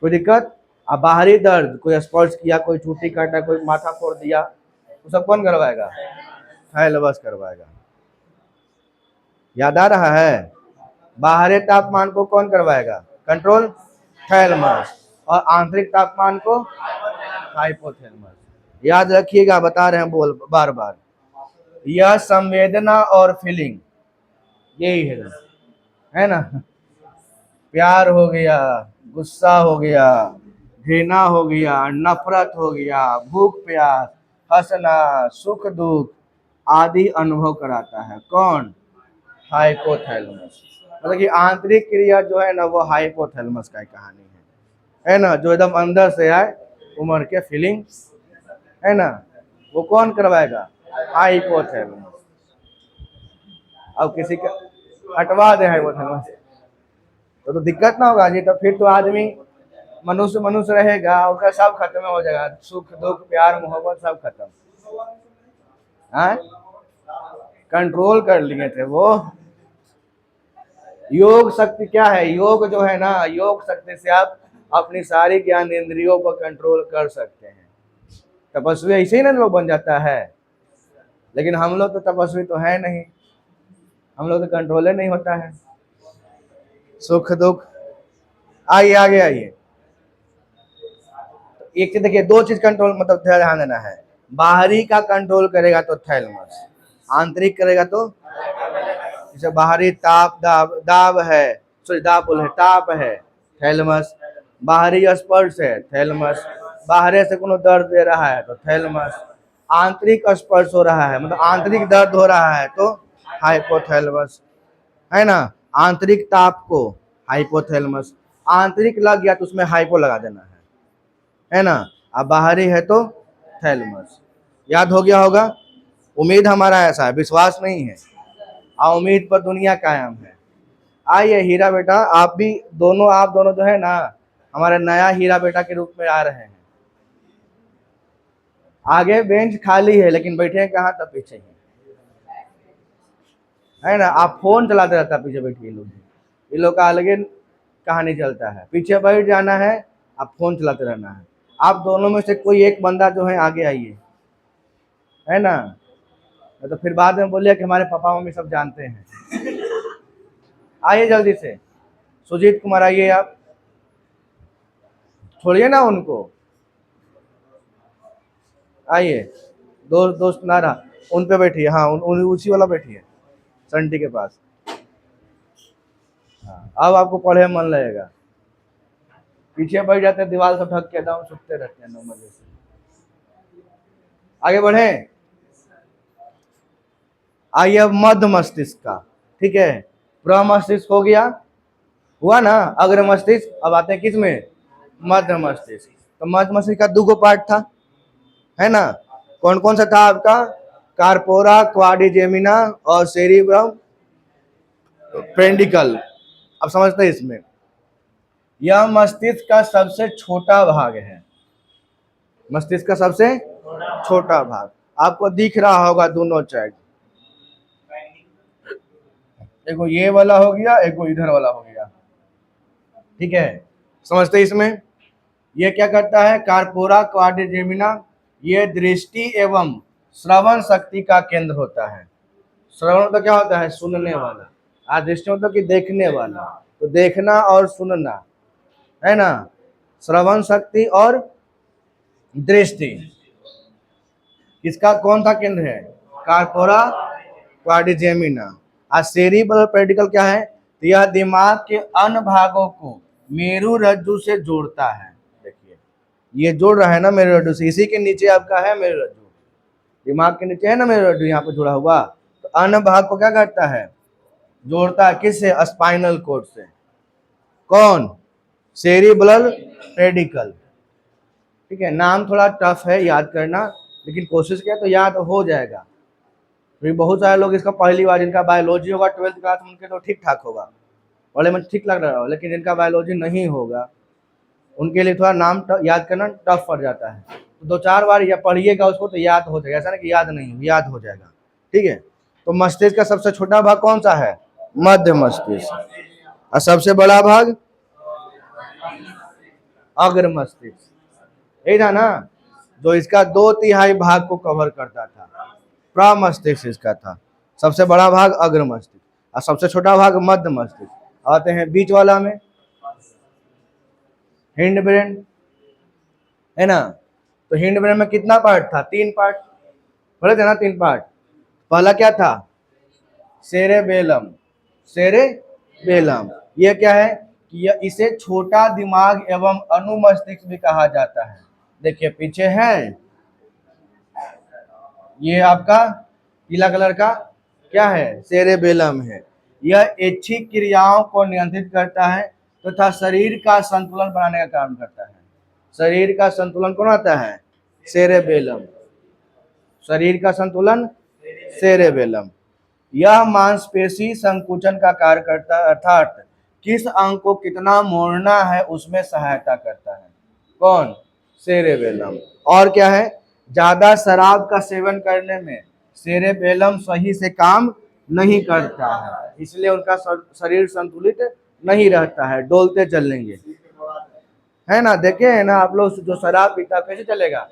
कोई दिक्कत, अब बाहरी दर्द, कोई स्पर्श किया, कोई चूटी काटा, कोई माथा फोड़ दिया, तो सब कौन करवाएगा, थैलेमस करवाएगा। याद आ रहा है, बाहरी तापमान को कौन करवाएगा कंट्रोल, थैलेमस, और आंतरिक तापमान को हाइपोथैलेमस। याद रखिएगा, बता रहे हैं बोल बार बार, यह संवेदना और फीलिंग यही है ना। प्यार हो गया, गुस्सा हो गया, घृणा हो गया, नफरत हो गया, भूख प्यास, हंसना, सुख दुख आदि अनुभव कराता है कौन, हाइपोथैलेमस। मतलब कि आंतरिक क्रिया जो है ना वो हाइपोथैलेमस का कहानी है ना, जो एकदम अंदर से आए उमर के फीलिंग, है ना, वो कौन करवाएगा, हाइपोथैलेमस। अब किसी का हटवा दे हाइपोथैलेमस तो दिक्कत ना होगा जी, तो फिर तो आदमी मनुष्य मनुष्य रहेगा, उसका सब खत्म हो जाएगा, सुख दुख प्यार मोहब्बत सब खत्म। कंट्रोल कर लिए थे वो। योग शक्ति क्या है, योग जो है ना, योग शक्ति से आप अपनी सारी ज्ञान इंद्रियों पर कंट्रोल कर सकते हैं। तपस्वी ऐसे ही ना लोग बन जाता है, लेकिन हम लोग तो तपस्वी तो है नहीं, हम लोग तो कंट्रोल नहीं होता है, सुख दुख। आइए आगे आइए, एक चीज देखिए, दो चीज कंट्रोल मतलब ध्यान देना है, बाहरी का कंट्रोल करेगा तो थैलेमस, आंतरिक करेगा तो, जैसे बाहरी ताप दाब दाब है, सॉरी दाब बोले ताप है थैलेमस, बाहरी स्पर्श है थैलेमस, बाहर से कोनो दर्द दे रहा है तो थैलेमस। आंतरिक स्पर्श हो रहा है मतलब आंतरिक दर्द हो रहा है तो हाइपोथैलेमस, है ना। आंतरिक ताप को हाइपोथैलेमस, आंतरिक लग गया तो उसमें हाइपो लगा देना है ना। अब बाहरी है तो थैलेमस। याद हो गया होगा। उम्मीद हमारा ऐसा है, विश्वास नहीं है, और उम्मीद पर दुनिया कायम है। आइए हीरा बेटा, आप दोनों जो है ना हमारे नया हीरा बेटा के रूप में आ रहे हैं। आगे बेंच खाली है लेकिन बैठे कहाँ तक, पीछे ही है ना। आप फोन चलाते रहता पीछे बैठे, ये लोग का अलग कहानी चलता है। पीछे बैठ जाना है, आप फोन चलाते रहना है। आप दोनों में से कोई एक बंदा जो है आगे आइए, है ना। तो फिर बाद में बोलिए कि हमारे पापा मम्मी सब जानते हैं। आइए जल्दी से, सुजीत कुमार आइए आप, छोड़िए ना उनको, आइए। दोस्त ना रहा, उन पे बैठिए, हाँ उसी वाला बैठिए, संटी के पास। हाँ, अब आपको पढ़े मन लगेगा। पीछे बैठ जाते हैं दीवार से ढक के एकदम सुखते रहते हैं 9 बजे से। आगे बढ़े, आइए अब मध्य मस्तिष्क का, ठीक है। प्रमस्तिष्क हो गया, हुआ ना, अग्र मस्तिष्क। अब आते हैं किस में, मध्य मस्तिष्क। तो मध्य मस्तिष्क का 2 पार्ट था, है ना। कौन कौन सा था आपका, कार्पोरा क्वाड्रिजेमिना और सेरिब्रम पेंडिकल। अब समझते हैं इसमें, यह मस्तिष्क का सबसे छोटा भाग है, मस्तिष्क का सबसे छोटा भाग। आपको दिख रहा होगा दोनों साइड, एक ये वाला हो गया, एक इधर वाला हो गया, ठीक है। समझते इसमें, ये क्या करता है, कार्पोरा क्वाड्रिजेमिना, ये दृष्टि एवं श्रवण शक्ति का केंद्र होता है। श्रवण तो क्या होता है, सुनने वाला, और दृष्टि मतलब कि देखने वाला, तो देखना और सुनना, है ना। श्रवण शक्ति और दृष्टि किसका कौन सा केंद्र है, कार्पोरा क्वाड्रिजेमिना। और सेरिब्रल पेडिकल क्या है, तो यह दिमाग के अन्य भागों को मेरु रज्जु से जोड़ता है। देखिए ये जोड़ रहा है ना मेरु रज्जु से, इसी के नीचे आपका है मेरु रज्जु, दिमाग के नीचे है ना मेरु रज्जु, यहाँ पे जुड़ा हुआ। तो अन्य भाग को क्या करता है, जोड़ता है, किससे, स्पाइनल कोड से। कौन, सेरिब्रल पेडिकल, ठीक है। नाम थोड़ा टफ है याद करना, लेकिन कोशिश किया तो याद हो जाएगा। तो बहुत सारे लोग इसका पहली बार, जिनका बायोलॉजी होगा 12th क्लास में उनके तो ठीक ठाक होगा, वाले में ठीक लग रहा हो, लेकिन जिनका बायोलॉजी नहीं होगा उनके लिए थोड़ा नाम याद करना टफ पड़ जाता है। तो 2-4 बार या पढ़िएगा उसको तो याद हो जाएगा, ऐसा ना कि याद नहीं, याद हो जाएगा, ठीक है। तो मस्तिष्क का सबसे छोटा भाग कौन सा है, मध्य मस्तिष्क, और सबसे बड़ा भाग अग्र मस्तिष्क, यही था ना, जो इसका 2/3 भाग को कवर करता था। प्रमस्तिष्क इसका था, सबसे बड़ा भाग अग्र मस्तिष्क और सबसे छोटा भाग मध्य मस्तिष्क। आते हैं बीच वाला में, हिंड ब्रेन, है ना। तो हिंड ब्रेन में कितना पार्ट था, 3 पार्ट, पढ़े थे ना 3 पार्ट। पहला क्या था, सेरेबेलम, सेरेबेलम, ये क्या है कि इसे छोटा दिमाग एवं अनुमस्तिष्क भी कहा जाता है। देखिए पीछे है, ये आपका पीला कलर का क्या है, सेरेबेलम है। यह ऐच्छिक क्रियाओं को नियंत्रित करता है तथा शरीर का संतुलन बनाने का काम करता है। शरीर का संतुलन कौन आता है, सेरेबेलम, शरीर का संतुलन सेरेबेलम। यह मांसपेशी संकुचन का कार्य करता है, अर्थात किस अंग को कितना मोड़ना है उसमें सहायता करता है। कौन, सेरेबेलम। और क्या है, ज्यादा शराब का सेवन करने में सेरेबेलम सही से काम नहीं करता है, इसलिए उनका शरीर संतुलित नहीं रहता है, डोलते चलेंगे, है ना। देखे है ना आप लोग, जो शराब पीता कैसे चलेगा,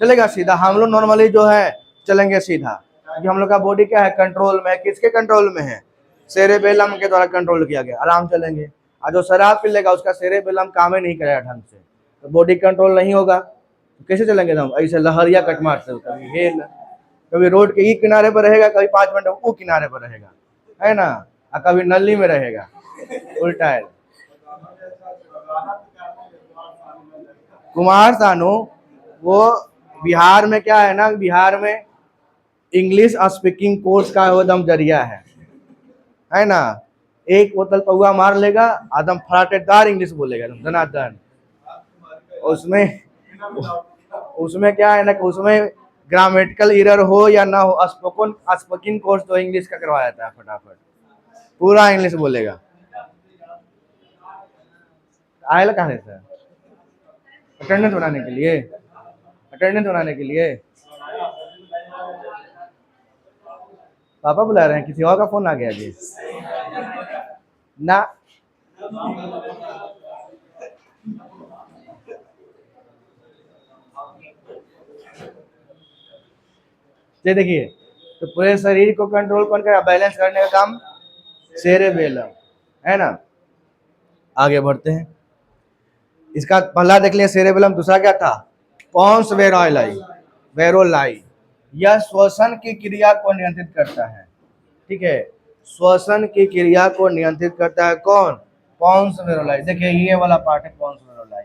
चलेगा सीधा। हम लोग नॉर्मली जो है चलेंगे सीधा, क्योंकि हम लोग का बॉडी क्या है, कंट्रोल में है। किसके कंट्रोल में है, सेरेबेलम के द्वारा कंट्रोल किया गया, आराम चलेंगे। और जो शराब पी लेगा उसका सेरेबेलम काम ही नहीं करेगा ढंग से, तो बॉडी कंट्रोल नहीं होगा, तो कैसे चलेंगे हम, ऐसे लहरिया कट मारते, कभी हेल, कभी रोड के ई किनारे पर रहेगा, कभी 5 मिनट वो किनारे पर रहेगा, है ना, और कभी नली में रहेगा, उल्टा है। कुमार सानू वो बिहार में क्या है ना, बिहार में इंग्लिश स्पीकिंग कोर्स का वो दम जरिया है ना। एक बोतल पौआ मार लेगा, आदम फराटेदार इंग्लिश बोलेगा एकदम धनाधन। उसमें उसमें क्या है ना कि उसमें ग्रामेटिकल एरर हो या ना हो, स्पोकन कोर्स तो इंग्लिश का करवाया जाता है, फटाफट पूरा इंग्लिश बोलेगा। आयल कहाँ से? अटेंडेंस बनाने के लिए, अटेंडेंस बनाने के लिए पापा बुला रहे हैं, किसी और का फोन आ गया जी ना। ये देखिए, तो पूरे शरीर को कंट्रोल कौन करेगा, बैलेंस करने का काम सेरेबेलम, है ना। आगे बढ़ते हैं, इसका पहला देख लिया सेरेबेलम, दूसरा क्या था, पॉन्स वेरोलाई, वेरोलाई। यह श्वसन की क्रिया को नियंत्रित करता है, ठीक है, श्वसन की क्रिया को नियंत्रित करता है कौन, पॉन्स वेरोलाई। देखिए ये वाला पार्ट है पॉन्स वेरोलाई,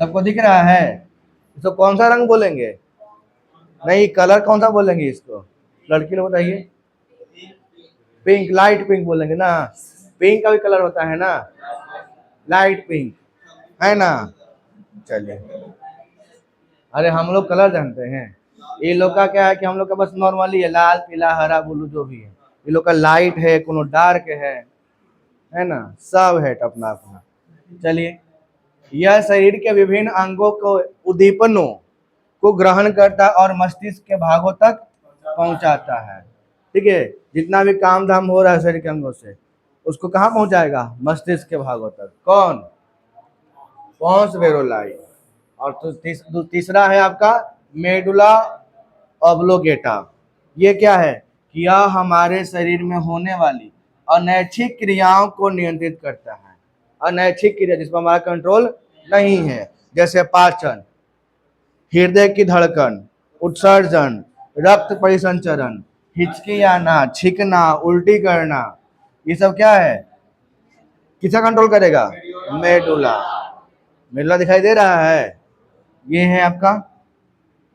सबको दिख रहा है। इसको कौन सा रंग बोलेंगे, नहीं कलर कौन सा बोलेंगे इसको, लड़की लोग बताइए। पिंक, लाइट पिंक बोलेंगे ना, पिंक का भी कलर होता है ना, लाइट पिंक, है ना। चलिए, अरे हम लोग कलर जानते हैं, ये लोग का क्या है कि हम लोग का बस नॉर्मली है, लाल पीला हरा ब्लू जो भी है। ये लोग का लाइट है, कोनो डार्क है ना, सब है अपना अपना। चलिए, यह शरीर के विभिन्न अंगों को उद्दीपनों को ग्रहण करता और मस्तिष्क के भागों तक पहुंचाता है, ठीक है। जितना भी काम धाम हो रहा है शरीर के अंगों से, उसको कहाँ पहुंचाएगा, मस्तिष्क के भागों तक। कौन, पॉन्स वेरोलाई। और तो तीसरा है आपका मेडुला ऑब्लोगेटा। ये क्या है कि यह हमारे शरीर में होने वाली अनैच्छिक क्रियाओं को नियंत्रित करता है। अनैच्छिक क्रिया जिस पर हमारा कंट्रोल नहीं है, जैसे पाचन, हृदय की धड़कन, उत्सर्जन, रक्त परिसंचरण, हिचकी आना, छिकना, उल्टी करना, ये सब क्या है, किसका कंट्रोल करेगा, मेडुला। मेडुला दिखाई दे रहा है, ये है आपका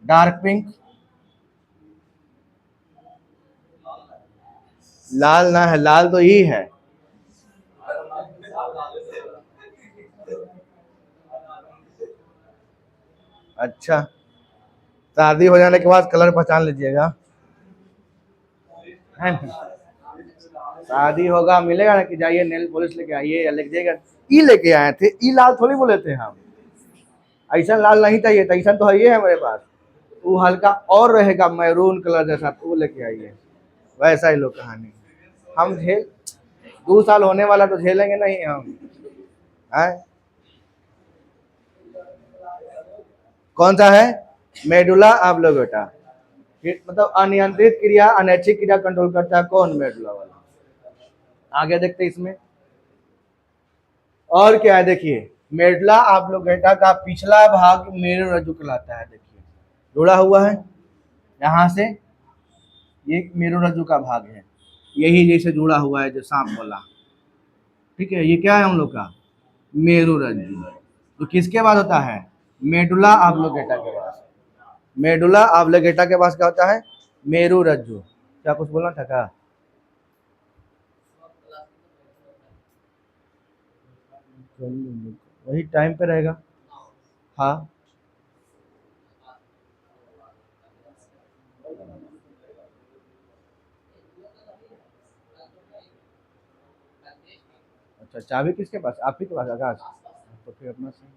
डार्क पिंक, लाल ना है, लाल तो ही है। अच्छा, शादी हो जाने के बाद कलर पहचान लीजिएगा, है ना? शादी होगा मिलेगा ना कि जाइए नेल पॉलिश लेके आइए या लेके जाइएगा, ई लेके आए थे, ई लाल थोड़ी बोले थे हम, ऐसा लाल नहीं चाहिए था, ऐसा तो है, ये है मेरे पास, वो हल्का और रहेगा मैरून कलर जैसा, तो वो लेके आइए। वैसा ही लोग कहानी, हम झेल 2 साल होने वाला तो झेलेंगे नहीं हम, है। कौन सा है, मेडुला ऑब्लोगेटा, मतलब अनियंत्रित क्रिया, अनैच्छिक क्रिया कंट्रोल करता है कौन, मेडुला वाला। आगे देखते हैं इसमें और क्या है, देखिए मेडुला ऑब्लोगेटा का पिछला भाग मेरुरज्जु कहलाता है। देखिए जुड़ा हुआ है यहाँ से, ये मेरुरज्जु का भाग है, यही जैसे जुड़ा हुआ है जो सांप बोला, ठीक है। ये क्या है हम लोग का, मेरुरज्जु। तो किसके बाद होता है, मेडुला ऑब्लोगेटा के पास। मेडुला ऑब्लोगेटा के पास क्या होता है, मेरुरज्जु। क्या कुछ बोलना था क्या, वही टाइम पे रहेगा, हाँ। अच्छा, चाबी किसके पास, आप ही के पास आकाश, तो फिर अपना से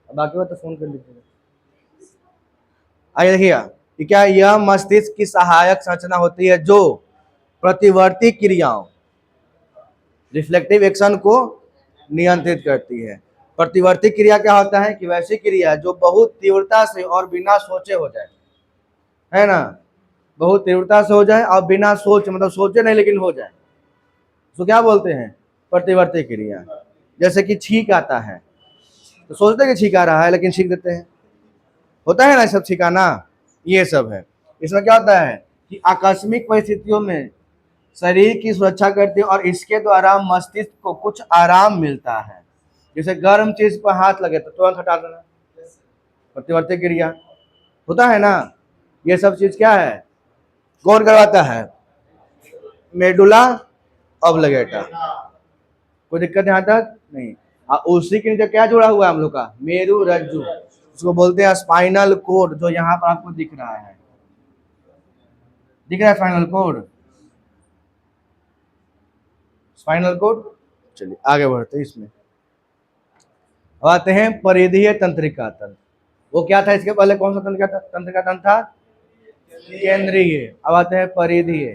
बाकी बात तो फोन कर लीजिएगा। आइए देखिएगा कि क्या यह मस्तिष्क की सहायक संरचना होती है जो प्रतिवर्ती क्रियाओं, रिफ्लेक्टिव एक्शन को नियंत्रित करती है। प्रतिवर्ती क्रिया क्या होता है कि वैसी क्रिया जो बहुत तीव्रता से और बिना सोचे हो जाए, है ना, बहुत तीव्रता से हो जाए और बिना सोच, मतलब सोचे नहीं लेकिन हो जाए, तो क्या बोलते हैं, प्रतिवर्ती क्रिया। जैसे कि छींक आता है, तो सोचते हैं कि छींक आ रहा है लेकिन छींक देते हैं, होता है ना सब छिकाना, ये सब है। इसमें क्या होता है कि आकस्मिक परिस्थितियों में शरीर की सुरक्षा करती है और इसके द्वारा मस्तिष्क को कुछ आराम मिलता है। जैसे गर्म चीज पर हाथ लगे तो तुरंत हटा देना, प्रतिवर्ती क्रिया होता है ना। ये सब चीज क्या है, कौन करवाता है, मेडुला ऑब्लिगेटा। कोई दिक्कत यहाँ तक नहीं। उसी के नीचे क्या जुड़ा हुआ है हम लोग का, मेरु रज्जु, उसको बोलते हैं स्पाइनल कोड, जो यहाँ पर आपको दिख रहा है, दिख रहा है स्पाइनल कोड, स्पाइनल कोड। चलिए आगे बढ़ते हैं इसमें। अब आते हैं परिधीय तंत्रिका तंत्र। वो क्या था इसके पहले, कौन सा तंत्रिका तंत्र था, केंद्रीय। अब आते हैं परिधीय।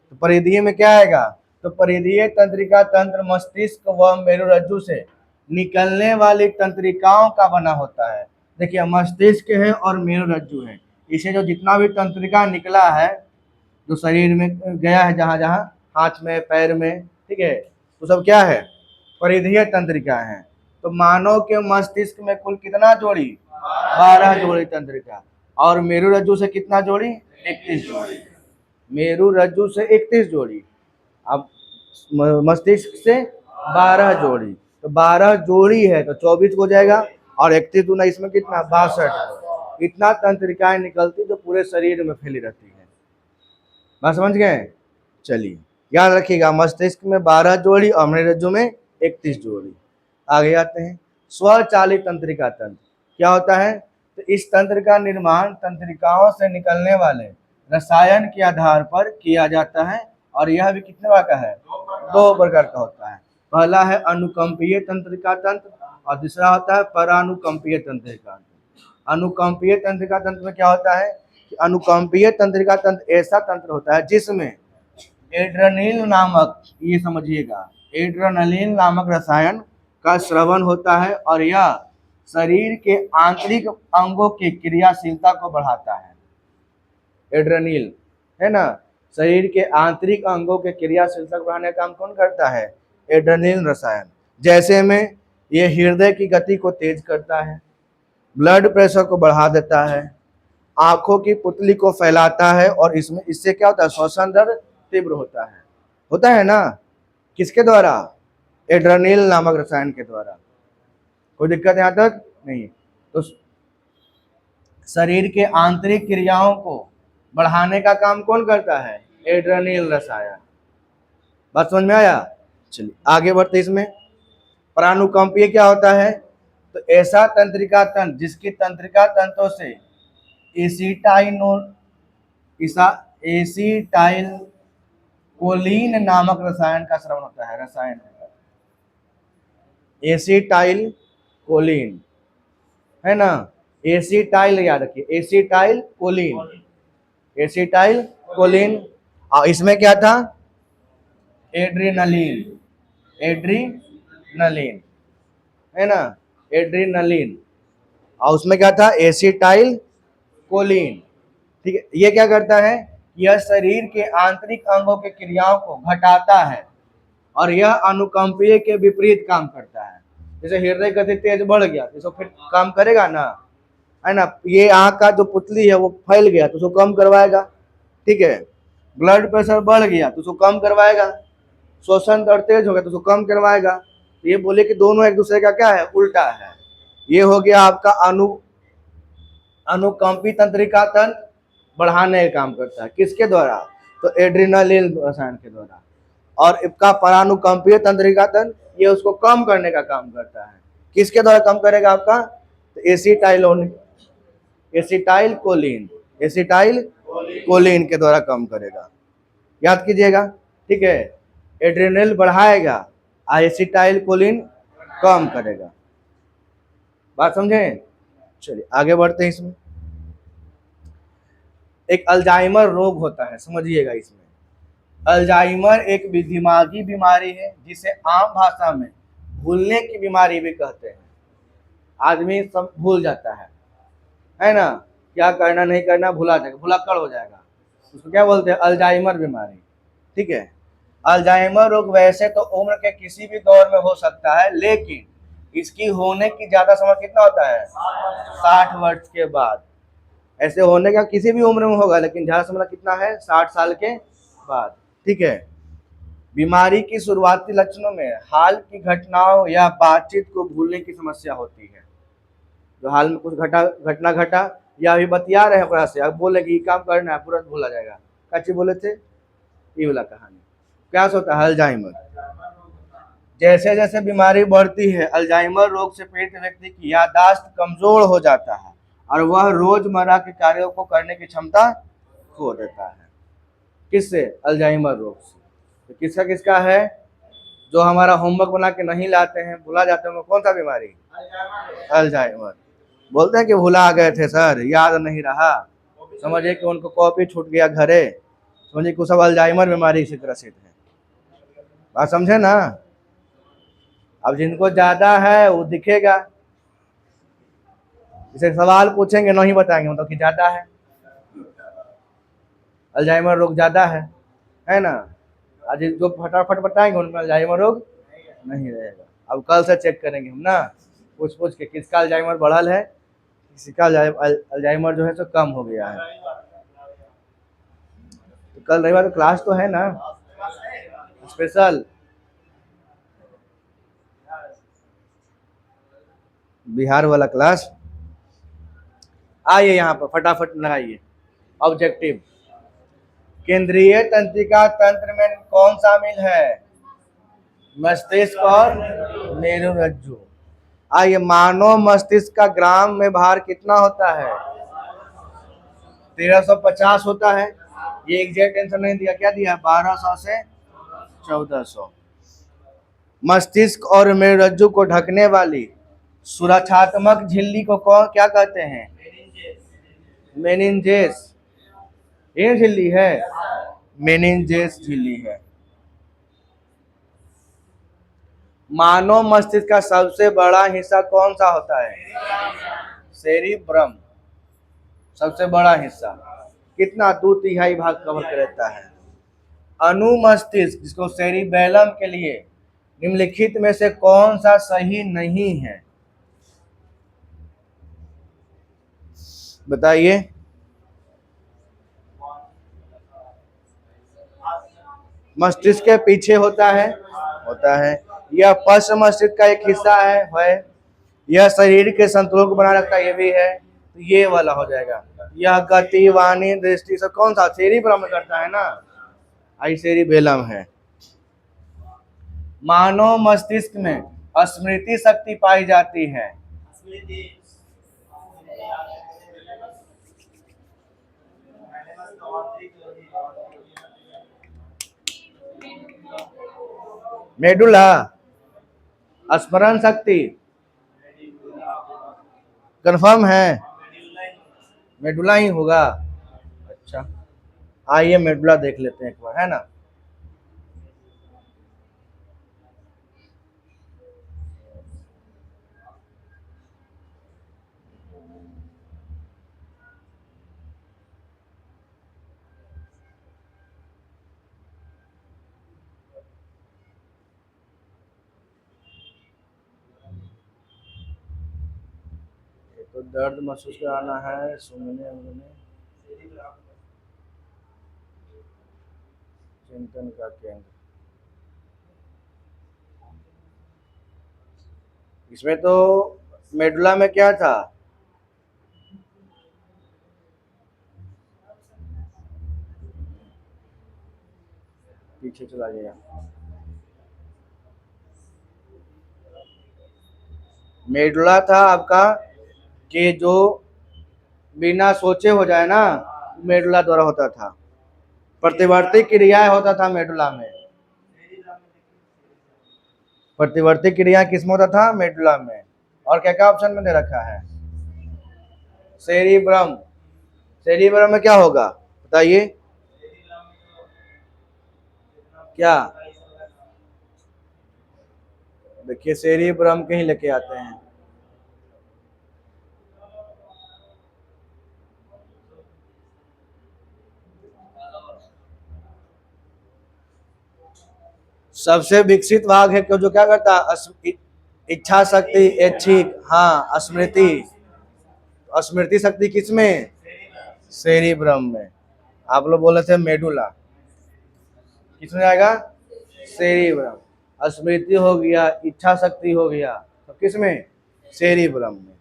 तो परिधीय में क्या आएगा, तो परिधीय तंत्रिका तंत्र मस्तिष्क व मेरुरज्जु से निकलने वाली तंत्रिकाओं का बना होता है। देखिए मस्तिष्क है और मेरुरज्जु है, इसे जो जितना भी तंत्रिका निकला है, जो शरीर में गया है, जहां जहां हाथ में पैर में, ठीक है, तो सब क्या है, परिधीय तंत्रिका है। तो मानव के मस्तिष्क में कुल कितना जोड़ी, 12 जोड़ी तंत्रिका, और मेरुरज्जु से कितना जोड़ी, 31 जोड़ी। मेरुरज्जु से 31 जोड़ी, अब मस्तिष्क से 12 जोड़ी, तो 12 जोड़ी है तो 24 हो जाएगा, और 31 दूना इसमें कितना, 62। इतना तंत्रिकाएं निकलती जो पूरे शरीर में फैली रहती है। बात समझ गए। चलिए याद रखिएगा, मस्तिष्क में 12 जोड़ी और मेरुरज्जु में 31 जोड़ी। आगे आते हैं स्वचालित तंत्रिका तंत्र। क्या होता है, तो इस तंत्र का निर्माण तंत्रिकाओं से निकलने वाले रसायन के आधार पर किया जाता है, और यह भी कितने प्रकार का है, 2 प्रकार का होता है। पहला है अनुकंपीय तंत्रिका तंत्र और दूसरा होता है परानुकंपीय तंत्रिका तंत्र। अनुकंपीय तंत्रिका तंत्र में क्या होता है कि अनुकंपीय तंत्रिका तंत्र ऐसा तंत्र होता है जिसमें एड्रेनलिन नामक, ये समझिएगा, एड्रेनलिन नामक रसायन का स्रवण होता है, और यह शरीर के आंतरिक अंगों की क्रियाशीलता को बढ़ाता है। एड्रेनलिन है ना, शरीर के आंतरिक अंगों के क्रियाशीलता को बढ़ाने का काम कौन करता है, एड्रेनलिन रसायन। जैसे में ये हृदय की गति को तेज करता है, ब्लड प्रेशर को बढ़ा देता है, आंखों की पुतली को फैलाता है, और इसमें इससे क्या होता है, श्वसन दर तीव्र होता है ना, किसके द्वारा, एड्रेनलिन नामक रसायन के द्वारा। कोई दिक्कत यहाँ तक नहीं। तो शरीर के आंतरिक क्रियाओं को बढ़ाने का काम कौन करता है, एड्रेनलिन रसायन। बात समझ में आया। चलिए आगे बढ़ते इसमें। परानुकंपीय क्या होता है, तो ऐसा तंत्रिका तंत्र जिसकी तंत्रिका तंत्रों से एसिटाइल कोलिन नामक रसायन का स्रवण होता है। रसायन एसिटाइल कोलिन है ना, एसिटाइल याद रखिए, एसिटाइल कोलिन, एसिटाइल कोलिन। और इसमें क्या था, एड्रेनलिन, एड्रेनलिन है ना, एड्रेनलिन, और उसमें क्या था, एसिटाइल कोलिन। ठीक है, ये क्या करता है, यह शरीर के आंतरिक अंगों के क्रियाओं को घटाता है, और यह अनुकंपीय के विपरीत काम करता है। जैसे हृदय गति तेज बढ़ गया तो इसको फिर काम करेगा ना, है ना, ये आंख का जो पुतली है वो फैल गया तो उसको कम करवाएगा, ठीक है, ब्लड प्रेशर बढ़ गया तो उसको कम करवाएगा, श्वसन दर तेज हो गया तो उसको कम करवाएगा। तो ये बोले कि दोनों एक दूसरे का क्या है, उल्टा है। ये हो गया आपका अनुकंपी तंत्रिका तंत्र बढ़ाने का काम करता है, किसके द्वारा, तो एड्रेनलिन रसायन के द्वारा। और इसका परानुकंपीय तंत्रिका तंत्र ये उसको कम करने का काम करता है, किसके द्वारा कम करेगा आपका, तो एसिटाइल कोलिन के द्वारा कम करेगा। याद कीजिएगा, ठीक है, एड्रेनल बढ़ाएगा, एसिटाइल कोलिन कम करेगा। बात समझे। चलिए आगे बढ़ते हैं इसमें। एक अल्जाइमर रोग होता है, समझिएगा इसमें। अल्जाइमर एक दिमागी बीमारी है जिसे आम भाषा में भूलने की बीमारी भी कहते हैं। आदमी सब भूल जाता है ना, क्या करना नहीं करना भुला जाएगा, भुलक्कड़ हो जाएगा, उसको क्या बोलते हैं, अल्जाइमर बीमारी। ठीक है, अल्जाइमर रोग वैसे तो उम्र के किसी भी दौर में हो सकता है, लेकिन इसकी होने की ज्यादा समय कितना होता है, 60 वर्ष के बाद। ऐसे होने का किसी भी उम्र में होगा, लेकिन ज्यादा समय कितना है, 60 साल के बाद। ठीक है, बीमारी की शुरुआती लक्षणों में हाल की घटनाओं या बातचीत को भूलने की समस्या होती है। जो हाल में कुछ घटना घटा या अभी बतिया रहे हैं ओकरा से, अब बोले कि ये काम करना है, तुरंत भूला जाएगा। क्या चीज बोले थे? ये वाला कहानी। क्या होता है? अल्जाइमर। जैसे जैसे बीमारी बढ़ती है, अल्जाइमर रोग से पीड़ित व्यक्ति की याददाश्त कमजोर हो जाता है और वह रोजमर्रा के कार्यों को करने की क्षमता खो देता है। किससे? अल्जाइमर रोग से। तो किसका किसका है? जो हमारा होमवर्क बना के नहीं लाते हैं, भुला जाते हैं, कौन सा बीमारी? अल्जाइमर। बोलते हैं कि भुला गए थे सर, याद नहीं रहा, समझिए कि उनको कॉपी छूट गया घरे, समझिए कि सब अल्जाइमर बीमारी से ग्रसित है। बात समझे ना? अब जिनको ज्यादा है वो दिखेगा, जैसे सवाल पूछेंगे नहीं बताएंगे मतलब कि ज्यादा है, अल्जाइमर रोग ज्यादा है ना। आज जो फटाफट बताएंगे उनमें अल्जाइमर रोग नहीं रहेगा। अब कल से चेक करेंगे हम ना, पूछ पूछ के किसका अल्जाइमर बढ़ल है, किसका अल्जाइमर जो है तो कम हो गया है। तो कल रविवार तो क्लास तो है ना, स्पेशल बिहार वाला क्लास। आइए यहाँ पर फटाफट लगाइए। ऑब्जेक्टिव, केंद्रीय तंत्रिका तंत्र में कौन शामिल है? मस्तिष्क और मेरुरज्जु। आइए, मानव मस्तिष्क का ग्राम में भार कितना होता है? 1350 होता है। ये एग्जैक्ट आंसर नहीं दिया, क्या दिया? 1200 से 1400। मस्तिष्क और मेरुरज्जु को ढकने वाली सुरक्षात्मक झिल्ली को कौन क्या कहते हैं? मेनिंजेस। ये झिल्ली है, मेनिंजेस झिल्ली है। मानव मस्तिष्क का सबसे बड़ा हिस्सा कौन सा होता है? सेरिब्रम। सबसे बड़ा हिस्सा कितना? 2/3 भाग कवर कर लेता है। अनुमस्तिष्क जिसको सेरिबेलम के लिए निम्नलिखित में से कौन सा सही नहीं है? बताइए। मस्तिष्क के पीछे होता है। यह पश्च मस्तिष्क का एक हिस्सा है। यह शरीर के संतुलन को बनाए रखता है, ये भी है। तो ये वाला हो जाएगा। यह गति, वाणी, दृष्टि सब कौन सा? सेरिब्रम में करता है ना, आई सेरिबेलम है। मानव मस्तिष्क में स्मृति शक्ति पाई जाती है। मेडुला। स्मरण शक्ति कंफर्म है? मेडुला ही होगा। अच्छा, आइए मेडुला देख लेते हैं एक बार, है ना। तो दर्द महसूस कराना है, सुनने में चिंतन का केंद्र। इसमें तो मेडुला में क्या था? पीछे चला गया। मेडुला था आपका कि जो बिना सोचे हो जाए ना, मेडुला द्वारा होता था। प्रतिवर्ती क्रियाएं होता था मेडुला में। प्रतिवर्ती क्रिया किसमें होता था? मेडुला में। और क्या क्या ऑप्शन में दे रखा है? सेरिब्रम। सेरिब्रम में क्या होगा बताइए? क्या? देखिए सेरिब्रम के ही लेके आते हैं। सबसे विकसित भाग है जो क्या करता है? इच्छा शक्ति, ऐच्छिक, हाँ, स्मृति। स्मृति शक्ति किसमें? सेरिब्रम में। आप लोग बोले थे मेडुला, किसमें आएगा? सेरिब्रम। स्मृति हो गया, इच्छा शक्ति हो गया, तो किसमें? सेरिब्रम में।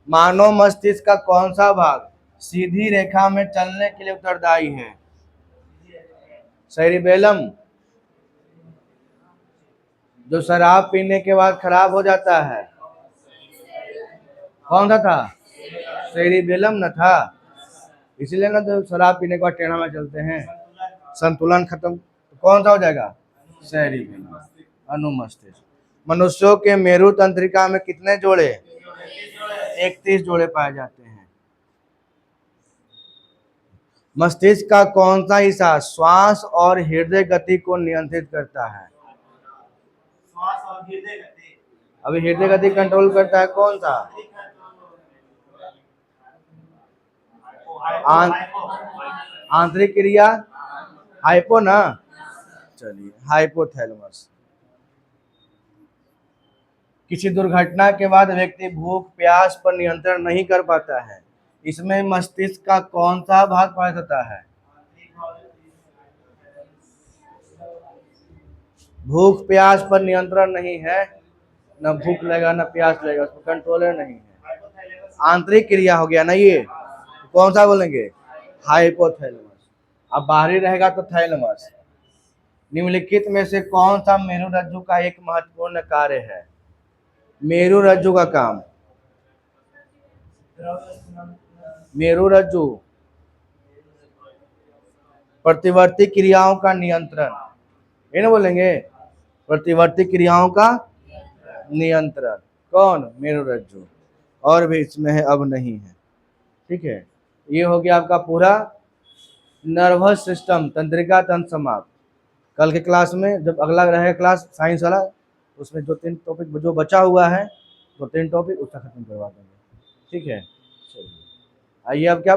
मानव मस्तिष्क का कौन सा भाग सीधी रेखा में चलने के लिए उत्तरदायी है? सेरिबेलम। जो शराब पीने के बाद खराब हो जाता है, कौन सा था? सेरिबेलम न था, इसलिए ना जो शराब पीने के बाद टेढ़ा में चलते हैं, संतुलन खत्म। तो कौन सा हो जाएगा? सेरिबेलम, अनुमस्तिष्क। मनुष्यों के मेरु तंत्रिका में कितने जोड़े? 31 जोड़े पाए जाते हैं। मस्तिष्क का कौन सा हिस्सा श्वास और हृदय गति को नियंत्रित करता है? श्वास और हृदय गति। अभी हृदय गति कंट्रोल करता है कौन सा? आंतरिक क्रिया, हाइपो ना, चलिए हाइपोथैलेमस। किसी दुर्घटना के बाद व्यक्ति भूख प्यास पर नियंत्रण नहीं कर पाता है, इसमें मस्तिष्क का कौन सा भाग पाया जाता है? भूख प्यास पर नियंत्रण नहीं है, न भूख लगेगा न प्यास लगेगा, उसमें कंट्रोलर नहीं है। आंतरिक क्रिया हो गया ना ये, कौन सा बोलेंगे? हाइपोथैलेमस। अब बाहरी रहेगा तो थैलेमस। निम्नलिखित में से कौन सा मेरुरज्जु का एक महत्वपूर्ण कार्य है? मेरुरज्जु का काम, मेरुरज्जु प्रतिवर्ती क्रियाओं का नियंत्रण, ये ना बोलेंगे? प्रतिवर्ती क्रियाओं का नियंत्रण कौन? मेरुरज्जु। और भी इसमें है, अब नहीं है। ठीक है, ये हो गया आपका पूरा नर्वस सिस्टम, तंत्रिका तंत्र समाप्त। कल के क्लास में जब अगला रहेगा क्लास साइंस वाला, उसमें जो 3 टॉपिक जो बचा हुआ है, तो 3 टॉपिक उसका खत्म करवा देंगे। ठीक है, चलिए आइए अब क्या